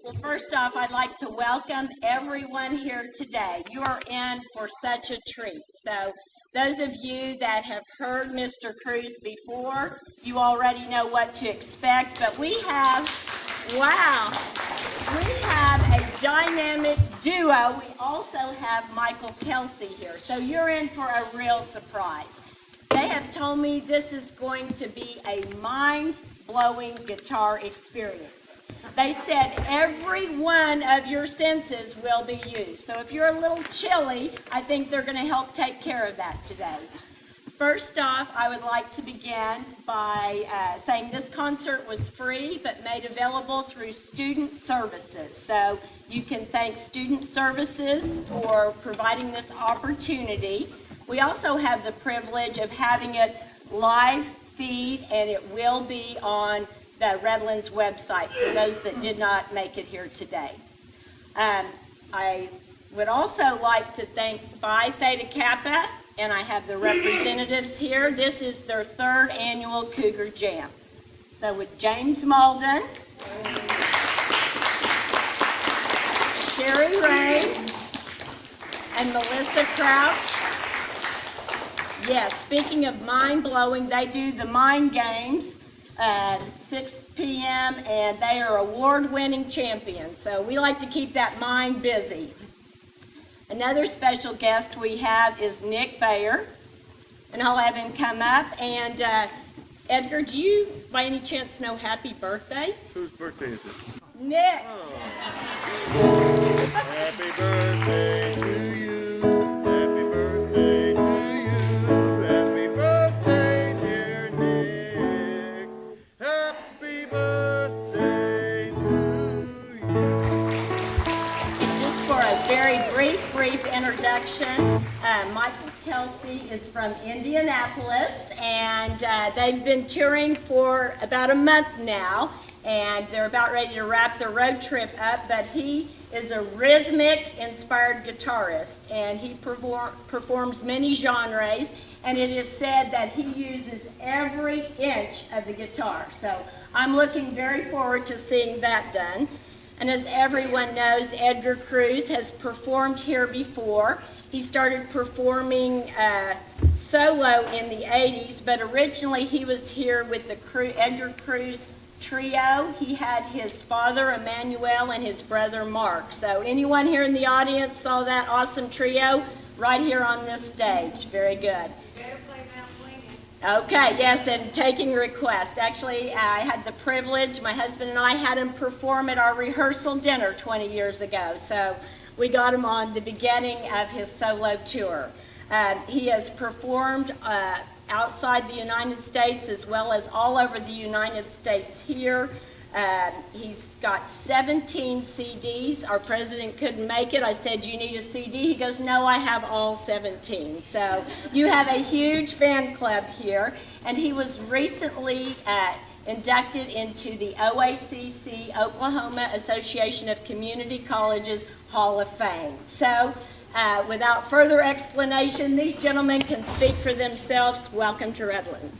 Well, first off, I'd like to welcome everyone here today. You are in for such a treat. So those of you that have heard Mr. Cruz before, you already know what to expect. But we have a dynamic duo. We also have Michael Kelsey here. So you're in for a real surprise. They have told me this is going to be a mind-blowing guitar experience. They said every one of your senses will be used. So if you're a little chilly, I think they're going to help take care of that today. First off, I would like to begin by saying this concert was free but made available through Student Services. So you can thank Student Services for providing this opportunity. We also have the privilege of having it live feed, and it will be on the Redlands website for those that did not make it here today. I would also like to thank Phi Theta Kappa, and I have the representatives here. This is their third annual Cougar Jam. So with James Malden, Sherry Ray, and Melissa Crouch. Yes, speaking of mind-blowing, they do the Mind Games 6 p.m. and they are award-winning champions. So we like to keep that mind busy. Another special guest we have is Nick Bayer, and I'll have him come up. And Edgar, do you by any chance know happy birthday? Whose birthday is it? Nick's. Oh. Happy birthday to you. Happy birthday to you. Happy birthday, dear Nick. Happy birthday to you. And just for a very brief introduction, Michael Kelsey is from Indianapolis, and they've been touring for about a month now, and they're about ready to wrap their road trip up. But he is a rhythmic-inspired guitarist, and he performs many genres, and it is said that he uses every inch of the guitar. So I'm looking very forward to seeing that done. And as everyone knows, Edgar Cruz has performed here before. He started performing solo in the 80s, but originally he was here with the Edgar Cruz trio. He had his father, Emmanuel, and his brother, Mark. So anyone here in the audience saw that awesome trio right here on this stage? Very good. Okay, yes, and taking requests. Actually, I had the privilege, my husband and I had him perform at our rehearsal dinner 20 years ago. So we got him on the beginning of his solo tour. He has performed outside the United States as well as all over the United States here. He's got 17 CDs. Our president couldn't make it. I said, "You need a CD?" He goes, "No, I have all 17. So you have a huge fan club here. And he was recently inducted into the OACC, Oklahoma Association of Community Colleges Hall of Fame. So without further explanation, these gentlemen can speak for themselves. Welcome to Redlands.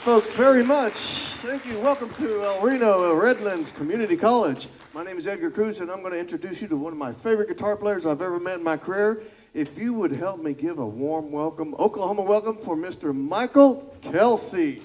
folks very much. Thank you. Welcome to Reno, Redlands Community College. My name is Edgar Cruz, and I'm going to introduce you to one of my favorite guitar players I've ever met in my career. If you would help me give a warm welcome, Oklahoma welcome for Mr. Michael Kelsey.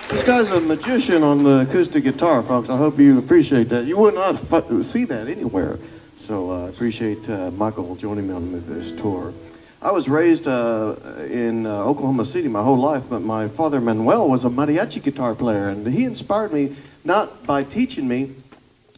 This guy's a magician on the acoustic guitar, folks. I hope you appreciate that. You would not see that anywhere. So I appreciate Michael joining me on this tour. I was raised in Oklahoma City my whole life, but my father Manuel was a mariachi guitar player, and he inspired me not by teaching me,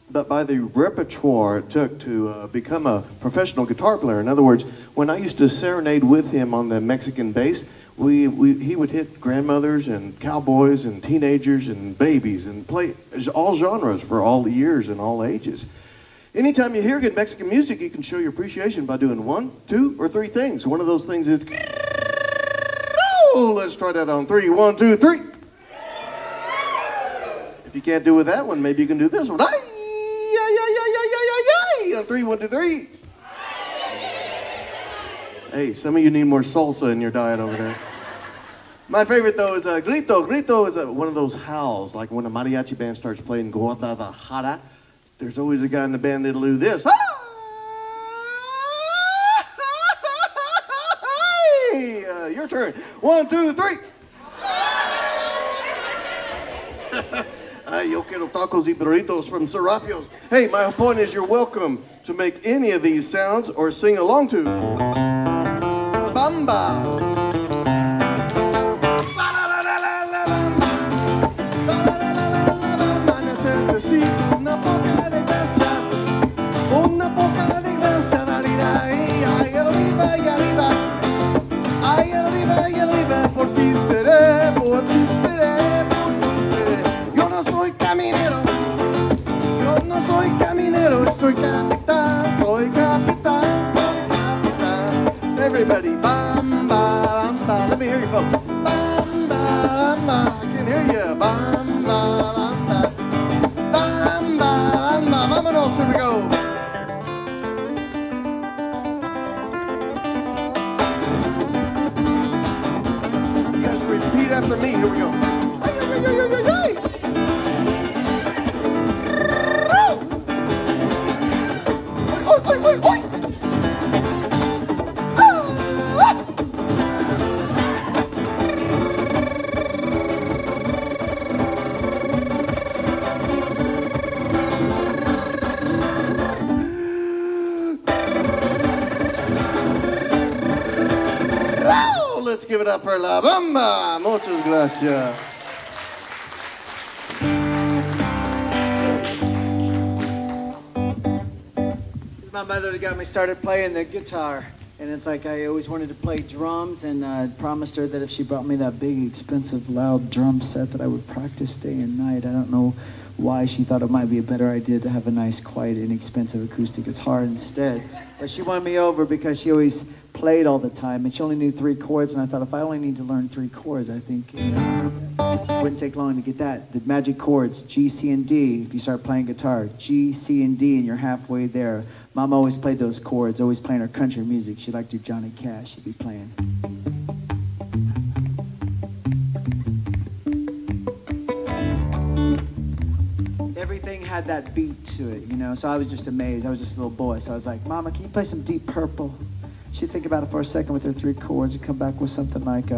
but by the repertoire it took to become a professional guitar player. In other words, when I used to serenade with him on the Mexican bass, he would hit grandmothers and cowboys and teenagers and babies and play all genres for all the years and all ages. Anytime you hear good Mexican music, you can show your appreciation by doing 1, 2, or 3 things. One of those things is, oh, let's try that on 3. 1, 2, 3. If you can't do with that one, maybe you can do this one. On 3, 1, 2, 3. Hey, some of you need more salsa in your diet over there. My favorite, though, is grito. Grito is one of those howls, like when a mariachi band starts playing Guadalajara. There's always a guy in the band that'll do this. Your turn. 1, 2, 3. yo quiero tacos y burritos from Serapios. Hey, my point is you're welcome to make any of these sounds or sing along to Bamba. Necesito una poca de gracia, una poca de gracia, Navidad. Ay, arriba y arriba, ay, arriba y arriba, por ti seré, por ti seré, por ti seré. Yo no soy caminero, soy capitán, soy capitán, soy capitán. Everybody, bamba, bamba, let me hear you folks. Bamba, bamba, I can hear you, bamba, bamba. Bamba, bamba, vámonos, here we go. You guys repeat after me, here we go. Ay, ay, ay, ay, ay, ay. Oy, oy, oy, oy. Let's give it up for La Bamba. Muchas gracias. It's my mother that got me started playing the guitar. And it's like I always wanted to play drums, and I promised her that if she brought me that big, expensive, loud drum set that I would practice day and night. I don't know why she thought it might be a better idea to have a nice, quiet, inexpensive acoustic guitar instead. But she won me over because she always played all the time, and she only knew 3 chords, and I thought if I only need to learn 3 chords, I think it wouldn't take long to get that. The magic chords, G, C, and D. If you start playing guitar, G, C, and D, and you're halfway there. Mom always played those chords, always playing her country music. She liked to do Johnny Cash. She'd be playing. Everything had that beat to it, you know, so I was just amazed. I was just a little boy, so I was like, Mama, can you play some Deep Purple? She'd think about it for a second with her 3 chords and come back with something like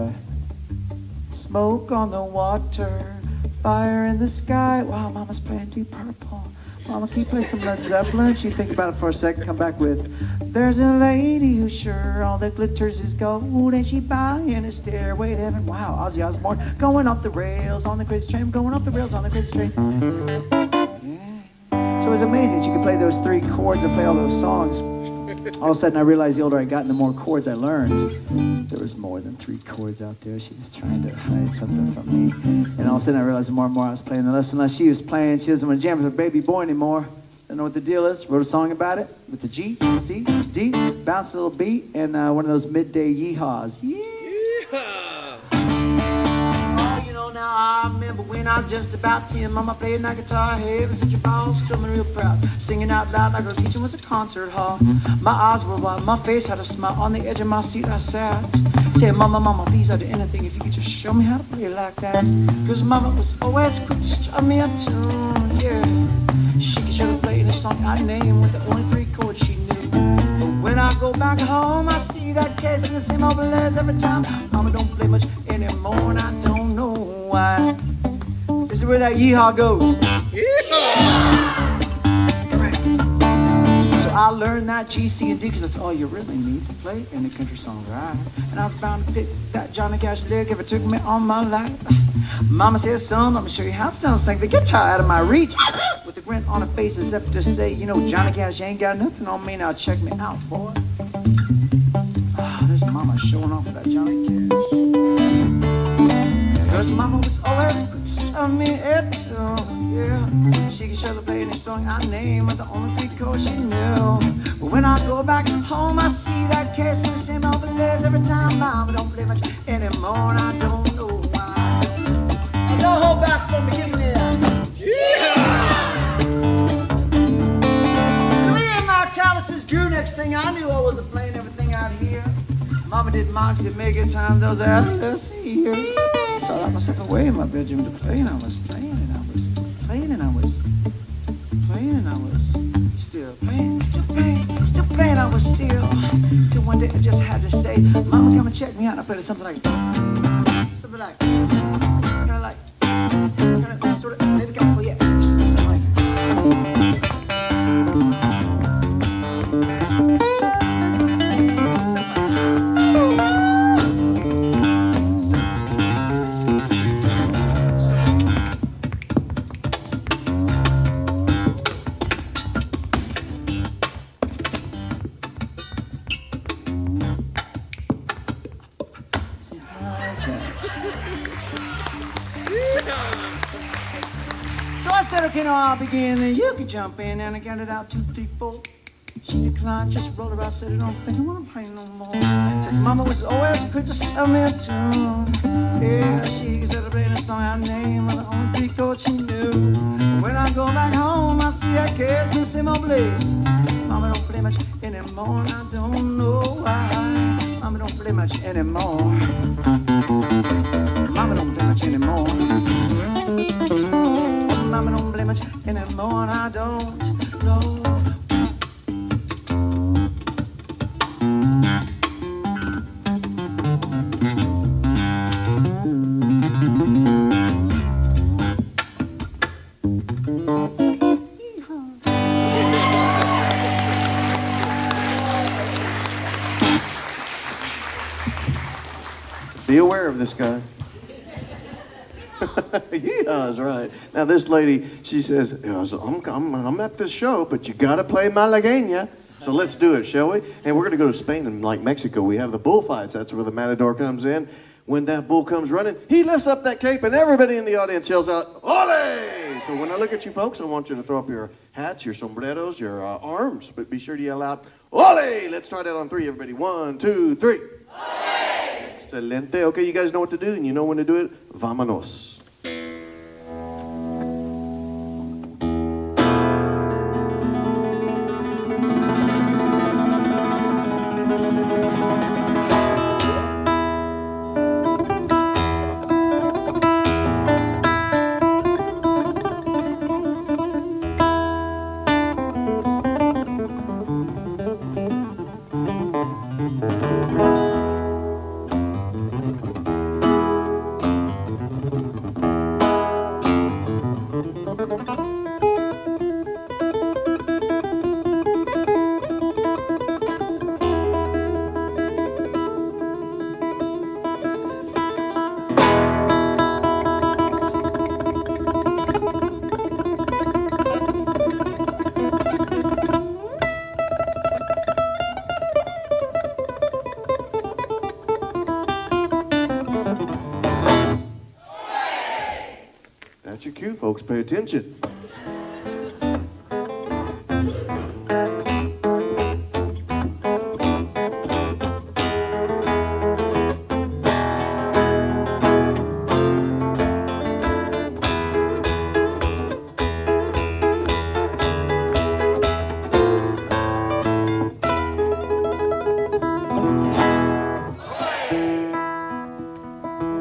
smoke on the water, fire in the sky. Wow, Mama's playing Deep Purple. Mama, can you play some Led Zeppelin? She'd think about it for a second, come back with, there's a lady who's sure all that glitters is gold, and she buying a stairway to heaven. Wow, Ozzy Osbourne, going off the rails on the crazy train, going off the rails on the crazy train. Yeah. So it was amazing. She could play those 3 chords and play all those songs. All of a sudden, I realized the older I got and the more chords I learned, there was more than 3 chords out there. She was trying to hide something from me. And all of a sudden, I realized the more and more I was playing, the less and less she was playing. She doesn't want to jam with her baby boy anymore. Don't know what the deal is. Wrote a song about it with the G, C, D, bounced a little beat, and one of those midday yeehaws. Now I remember when I was just about 10, Mama played that guitar, hey, was such a ball, strumming real proud, singing out loud like her kitchen was a concert hall. My eyes were wide, my face had a smile, on the edge of my seat I sat, saying, Mama, Mama, please I'll do anything if you could just show me how to play like that. Cause Mama was always quick to strum me a tune, yeah. She could show me playing a song I named with the only 3 chords she knew. But when I go back home, I see that case in the same old letters every time. Mama don't play much anymore, and I don't know why. This is where that yeehaw goes. So I learned that G, C, and D because that's all you really need to play in a country song, right? And I was bound to pick that Johnny Cash lick if it took me all my life. Mama said, son, let me show you how to sing the guitar out of my reach. With a grin on her face as if to say, you know, Johnny Cash ain't got nothing on me, now check me out, boy. Ah, there's Mama showing off with that Johnny Cash. Cause Mama was always quick to strum me a tune, yeah. She could show the play any song I named with the only 3 chords she knew. But when I go back home, I see that case in the same old letters every time. Mama don't play much anymore, and I don't know why. Don't hold back from me, give me that. Yeah! So me and my calluses grew. Next thing I knew, I wasn't playing everything out here. Mama did Moxie mega time those adolescent years. So I locked myself away in my bedroom to play, and I was playing, and I was playing, and I was playing, and I was still playing, I was still. Till one day I just had to say, Mama, come and check me out. And I played something like, kind of sort of, maybe kind of, yeah. So I said, okay, no, I'll begin, then you can jump in, and I got it out 2, 3, 4. She declined, just rolled her out, said, I don't think I want to play no more. His mama was always quick to sell me a tune. Yeah, she said to play the song I named, the only 3 chords she knew. When I go back home, I see that case in the same old place. Mama don't play much anymore, and I don't know why. Mama don't play much anymore. Mama don't play much anymore. Mama don't play much anymore, and I don't know. Be aware of this guy. Yeah, that's right. Now this lady, she says, I'm at this show, but you gotta play Malagueña. So let's do it, shall we? And we're gonna go to Spain and like Mexico. We have the bullfights. That's where the matador comes in. When that bull comes running, he lifts up that cape and everybody in the audience yells out, "Ole!" So when I look at you folks, I want you to throw up your hats, your sombreros, your arms, but be sure to yell out, "Ole!" Let's start out on 3, everybody. 1, 2, 3. Ole! Excelente. Okay, you guys know what to do and you know when to do it. Vámonos. That's your cue, folks. Pay attention.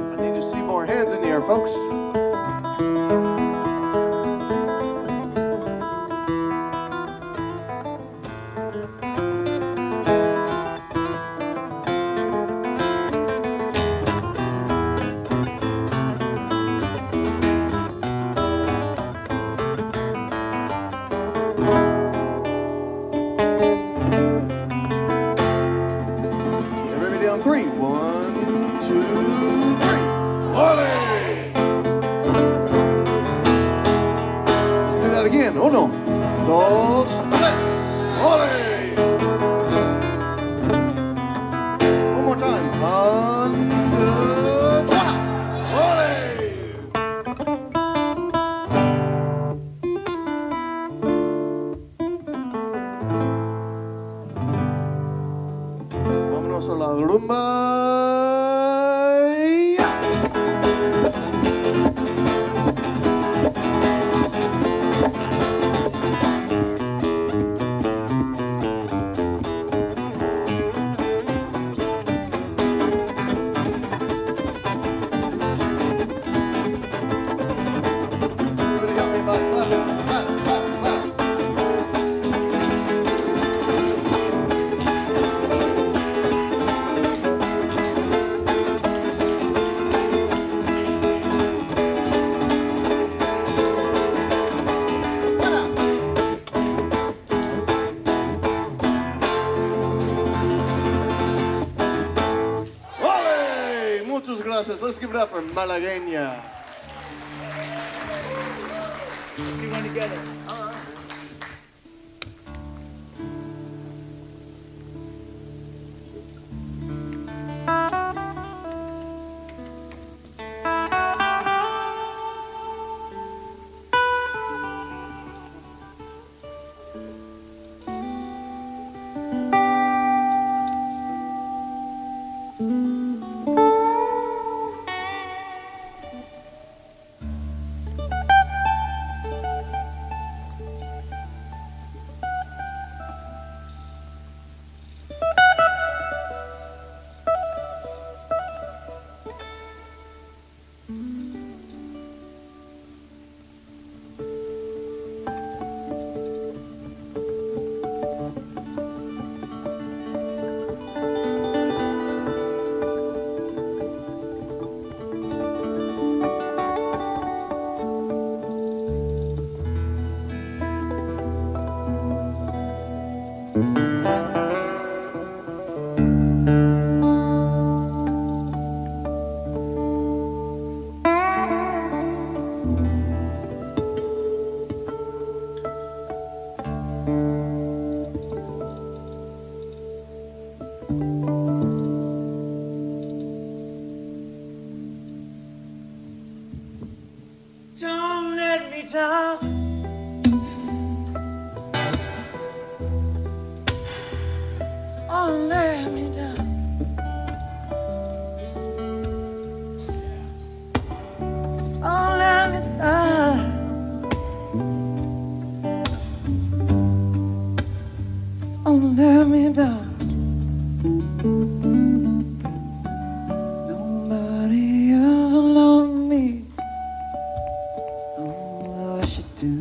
I need to see more hands in the air, folks. Everybody on 3. 1, 2, 3. Ole! Let's do that again. 1, 2, 3. Ole! One more time. 1, 2, 3. Ole! Vámonos a la rumba. Muchas gracias. Let's give it up for Malagueña. Let's do one together. Don't let me down. Don't let me down. Don't let me down. Don't let me down. Nobody ever loved me. Oh, she do.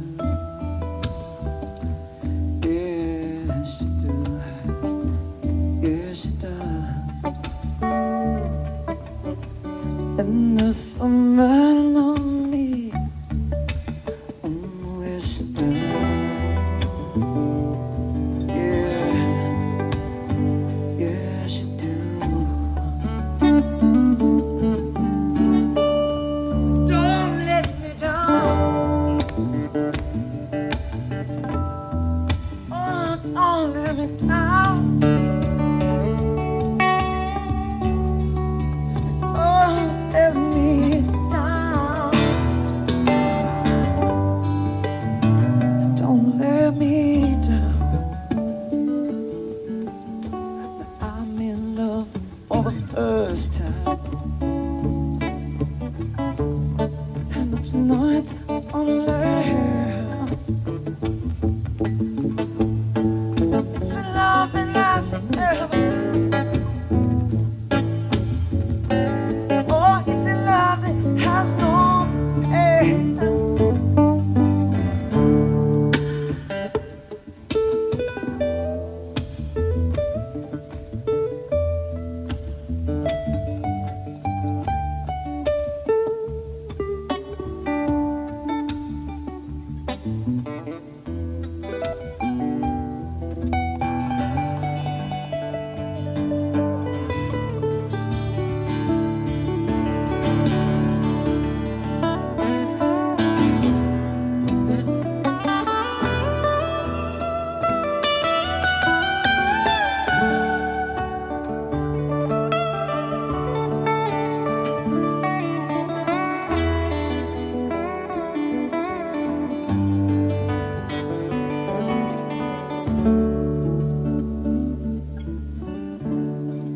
Yeah, she do. Yeah, she does. And there's somebody on me. Oh, yes, she does. Yeah, yeah, she do. Don't let me down. Oh, don't let me down. Don't let me down. Don't let me down. I'm in love for the first time. And it's not unless it's a love that lasts forever. Oh, it's a love that has no end.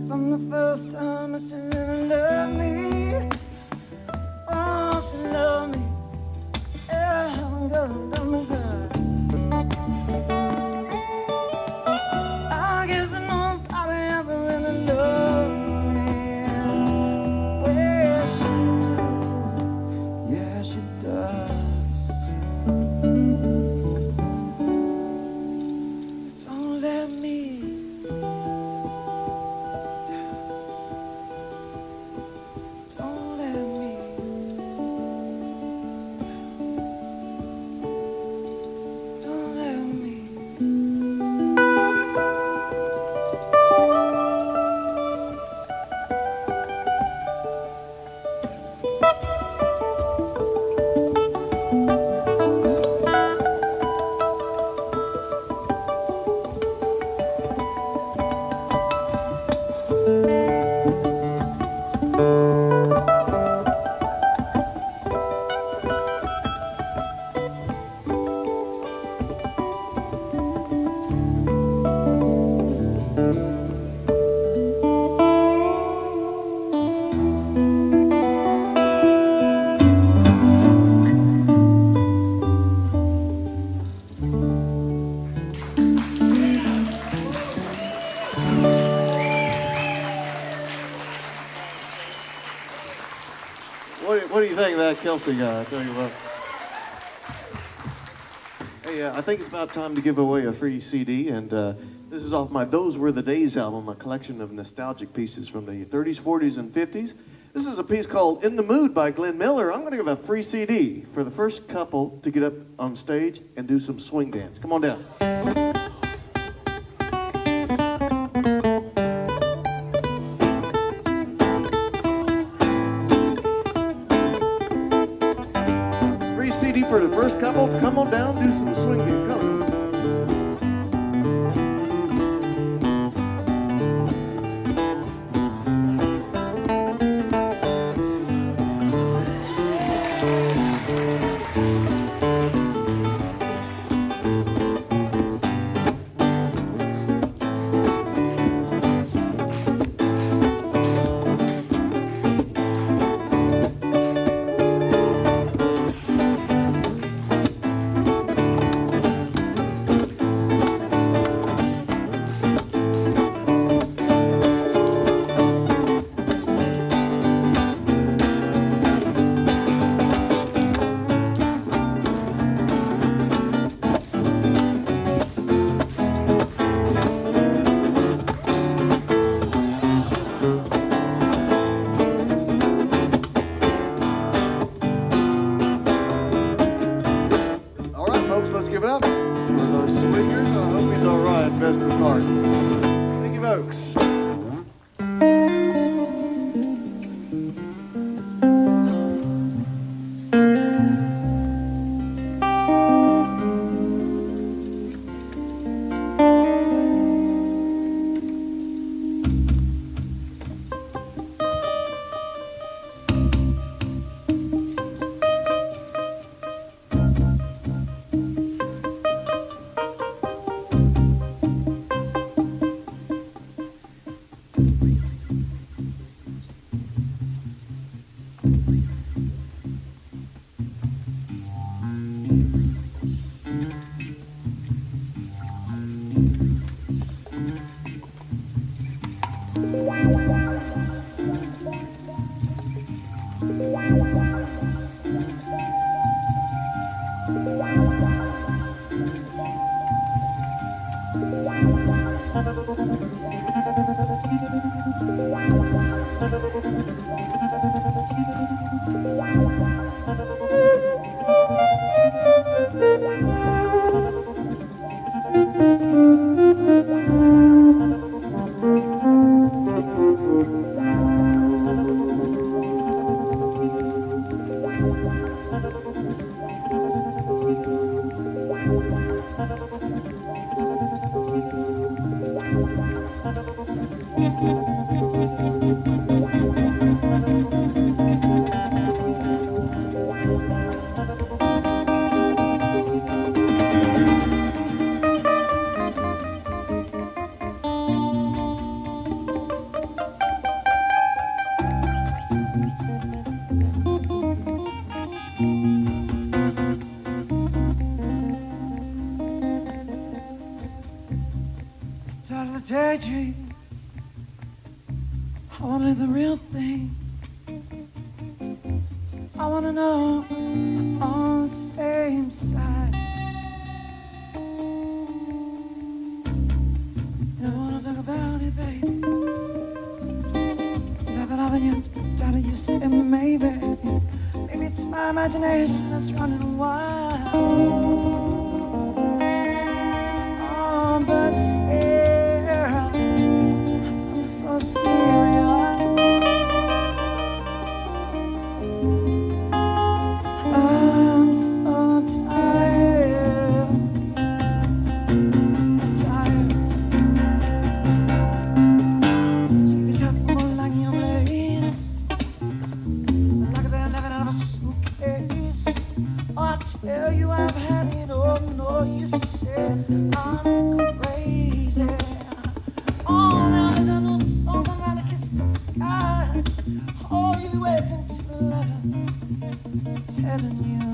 From the first time I said that I love me, oh, she loved me, yeah, I'm good, I'm good. I guess nobody ever really loved me, well, she do, yeah, she does. Don't let me Don't let me Don't let me What do you think of that, Kelsey guy? I tell you what. Hey, I think it's about time to give away a free CD, and this is off my Those Were the Days album, a collection of nostalgic pieces from the 30s, 40s, and 50s. This is a piece called In the Mood by Glenn Miller. I'm going to give a free CD for the first couple to get up on stage and do some swing dance. Come on down. Free CD for the first couple. Come on down, do some swing dance. Come on. heart. Thank you, folks. Daydream. I wanna live the real thing. I wanna know we're on the same side. And I wanna talk about it, baby. Love it, loving you, darling, you say maybe. Maybe it's my imagination that's running wild. Oh, but so serious. I'm so tired, so tired. See this apple like your face, like they're living out of a suitcase. Oh, I tell you I've had it. Oh no, you say I'm crazy. Oh, now there's no song I'm gonna kiss the sky. Oh, you be waiting to the letter, telling you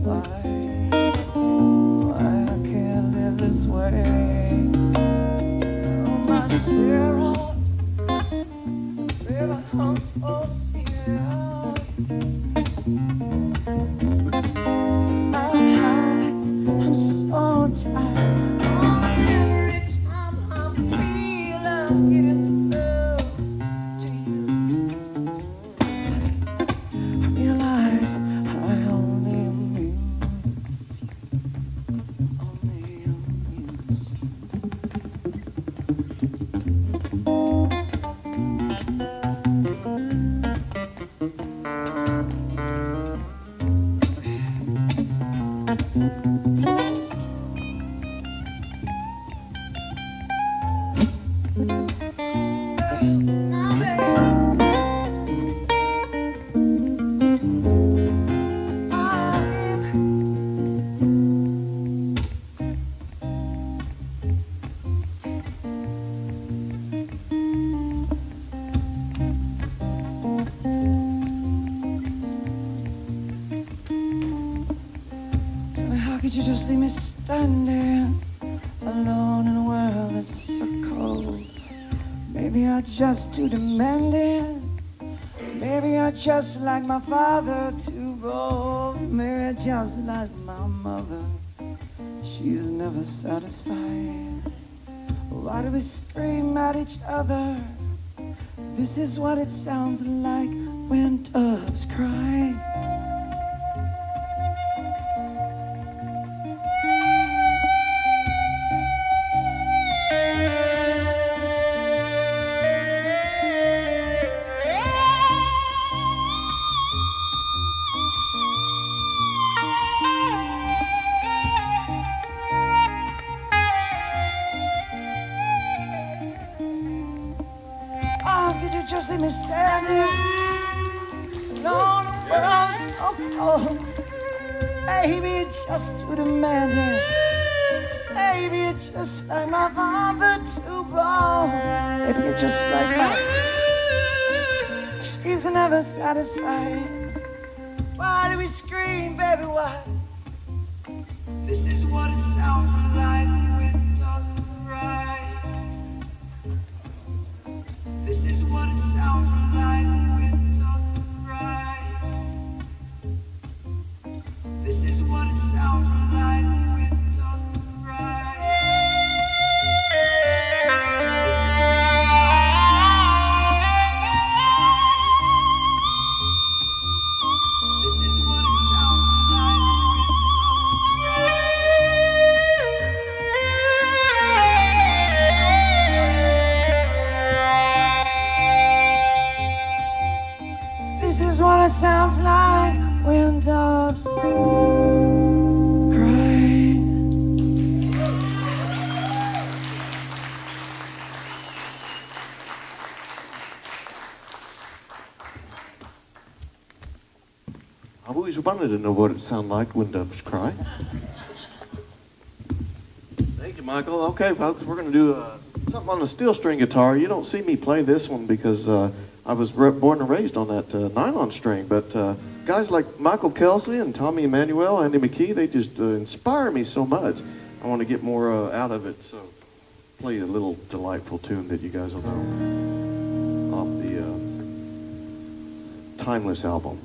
why I can't live this way. Oh, my Sarah, baby, I'm so serious. I'm high, I'm so tired. Could you just leave me standing alone in a world that's so cold? Maybe you're just too demanding. Maybe you're just like my father, too bold. Maybe just like my mother, she's never satisfied. Why do we scream at each other? This is what it sounds like when doves cry. just leave me standing alone, the world's so cold. Maybe it's just too demanding. Maybe it's just like my father too bold. Maybe it's just like my she's never satisfied. Why do we scream, baby, why? This is what it sounds like when dogs cry. This is what it sounds like when dogs cry. This is what it sounds like when dogs cry. This is what it sounds like. This is what it sounds like when this is what it sounds like when doves cry. I've always wanted to know what it sounds like when doves cry. Thank you, Michael. Okay, folks, we're going to do something on the steel string guitar. You don't see me play this one because I was born and raised on that nylon string, but guys like Michael Kelsey and Tommy Emmanuel, Andy McKee, they just inspire me so much. I want to get more out of it, so play a little delightful tune that you guys will know off the Timeless album.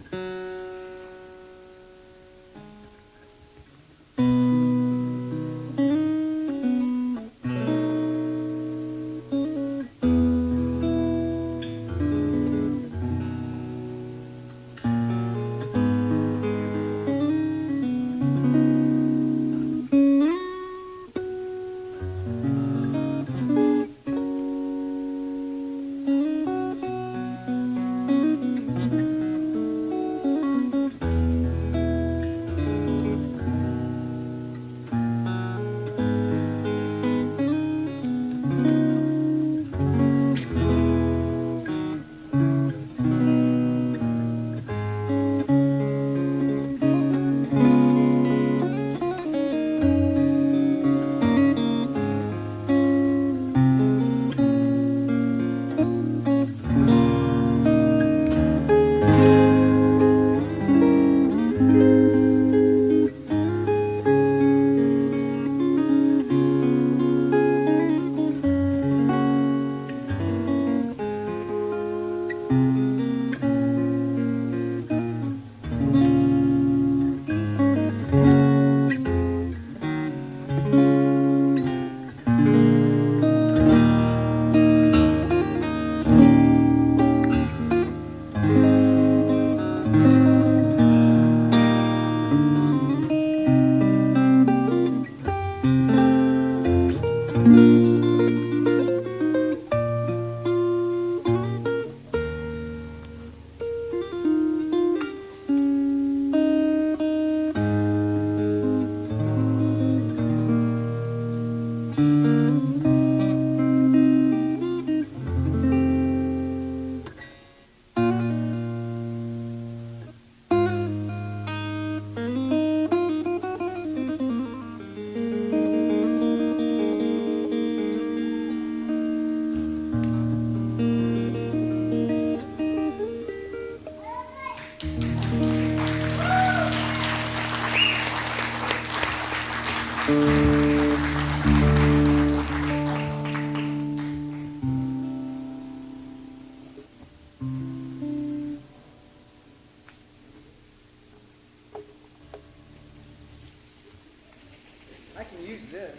I can use this.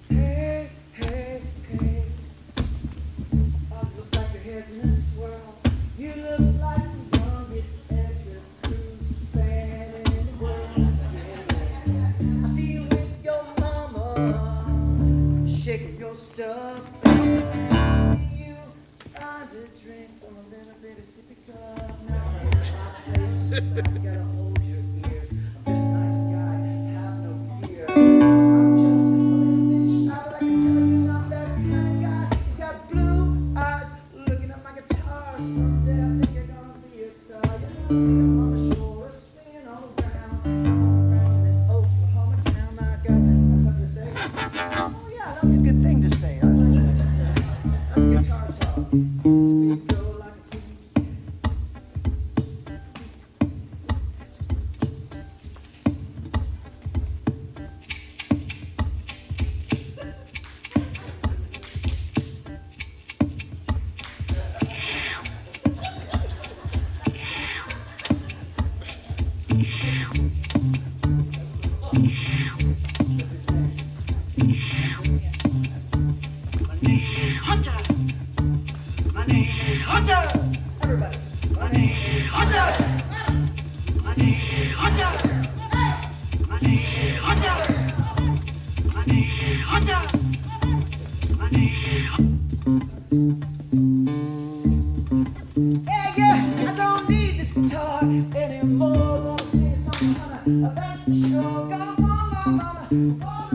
Hey, hey, hey. Oh, looks like your head's in a swirl. You look like the youngest Edgar Cruz fan in the world. Yeah. I see you with your mama, shaking your stuff. I see you trying to drink from a little bit of sippy cup. Now I'm in my place, I gotta hold your ears. I'm just a nice guy, have no fear. I'm just a little bit shy, but I can tell you I'm that kind of guy. He's On the shore, spinning all around in this Oklahoma town. I got something to say. Oh yeah, that's a good thing to say. I like that. That's guitar talk. Speed go like a thief. My name is Hunter. My name is Hunter. Everybody. My name is Hunter. My name is Hunter. My name is Hunter. My name is Hunter. My name is Yeah, yeah, I don't need this guitar anymore. Gonna sing something kinda, that's for sure. Gonna,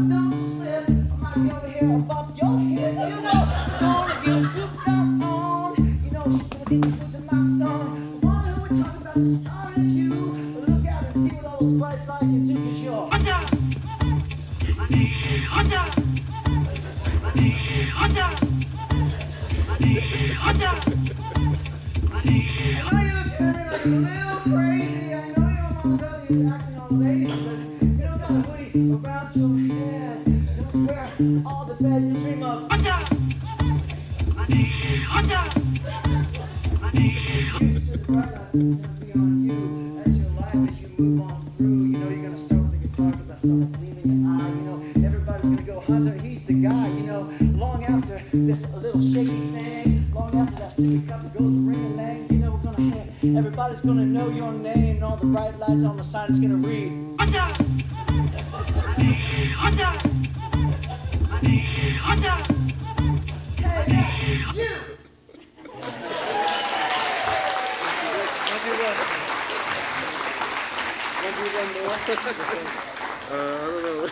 don't slip. I might be over here above your head. You know, gonna get hooked up on. You know, she's gonna take you to my song. The one who we're talking about, the star is you. Look out and see what all those brights like and do, 'cause you're Hunter. My name is Hunter. My name is Hunter. My name is Hunter. My name is I know you look at me like a little crazy. I know your mom's out here acting all lazy, but you don't got a hoodie around your head. Don't wear all the bed you dream of. Hunter. My name is Hunter. My name is Hunter. Used to the bright lights is gonna be on you as your life as you move on through. You know you're gonna start with the guitar because I saw the gleam in your eye. You know everybody's gonna go Hunter. He's the guy. You know long after this little shaky thing, long after that sippy cup goes ring-a-lang. You know we're gonna have everybody's gonna know your name. And all the bright lights on the sign is gonna read. Hunter. My name is Hunter. My name is Hunter. Hey, yeah, you. I don't know.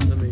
Let me.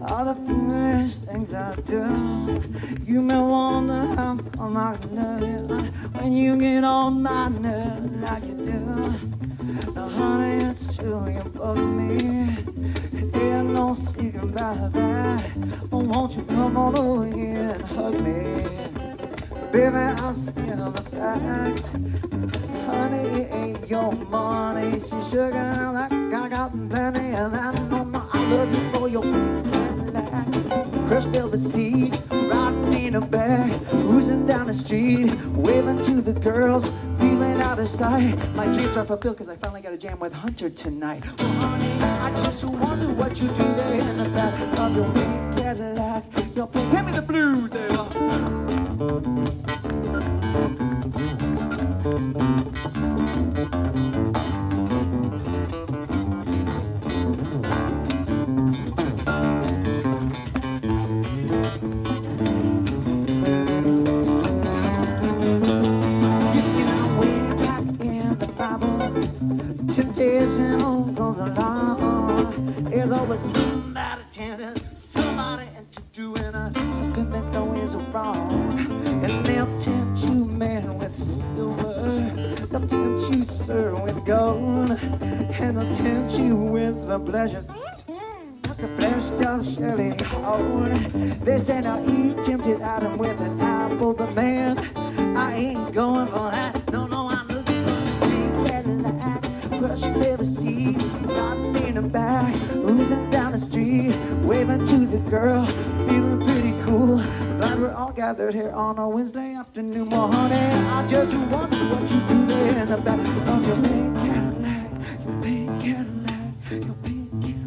All the foolish things I do. You may wonder how come I love you when you get on my nerves like you do. Now, honey, it's true, you bug me. Ain't no secret about that. Oh, won't you come on over here and hug me? Baby, I'll spill the facts. Honey, it ain't your money. She's sugar like I got plenty of that. No, no, I love you for your crushed velvet seat, riding in a bag, cruising down the street, waving to the girls, feeling out of sight. My dreams are fulfilled because I finally got a jam with Hunter tonight. Well, honey, I just wonder what you do there in the back of your big Cadillac. You'll give me the blues there. the pleasures. The flesh does surely hold. They say now Eve tempted Adam with an apple, but man, I ain't going for that. No, I'm looking for the big Cadillac, crushed liver seed, not leaning back, cruising down the street, waving to the girl, feeling pretty cool. Glad we're all gathered here on a Wednesday afternoon. Well, honey, I just wonder what you do there in the back of your pink Cadillac, your pink Cadillac, your pink Cadillac.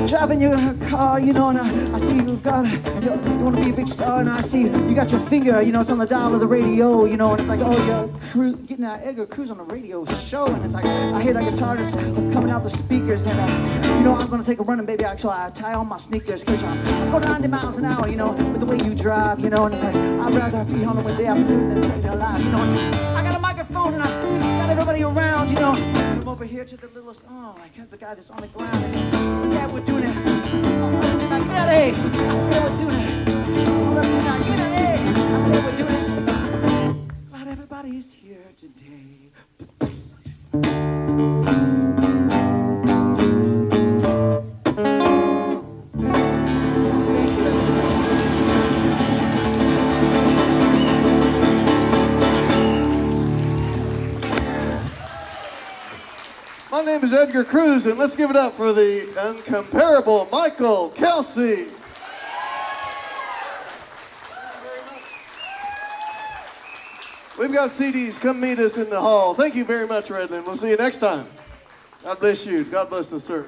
Driving your car, you know, and I see you got, you want to be a big star, and I see you got your finger, you know, it's on the dial of the radio, you know, and it's like, oh, you're getting Edgar Cruz on a radio show, and it's like, I hear that guitar just coming out the speakers, and, you know, I'm going to take a run, and baby, so I tie on my sneakers, because I'm going 90 miles an hour, you know, with the way you drive, you know, and it's like, I'd rather be on a Wednesday afternoon than living your life, you know, I got a microphone, and I got everybody around, you know, I'm over here to the littlest, oh, I got the guy that's on the ground, it's like, yeah, we're doing it. Oh, tonight, give me that A. I said we're doing it. Oh, tonight, give me that A. I said we're doing it. Glad everybody's here today. My name is Edgar Cruz, and let's give it up for the incomparable Michael Kelsey. We've got CDs. Come meet us in the hall. Thank you very much, Redlands. We'll see you next time. God bless you. God bless the sir.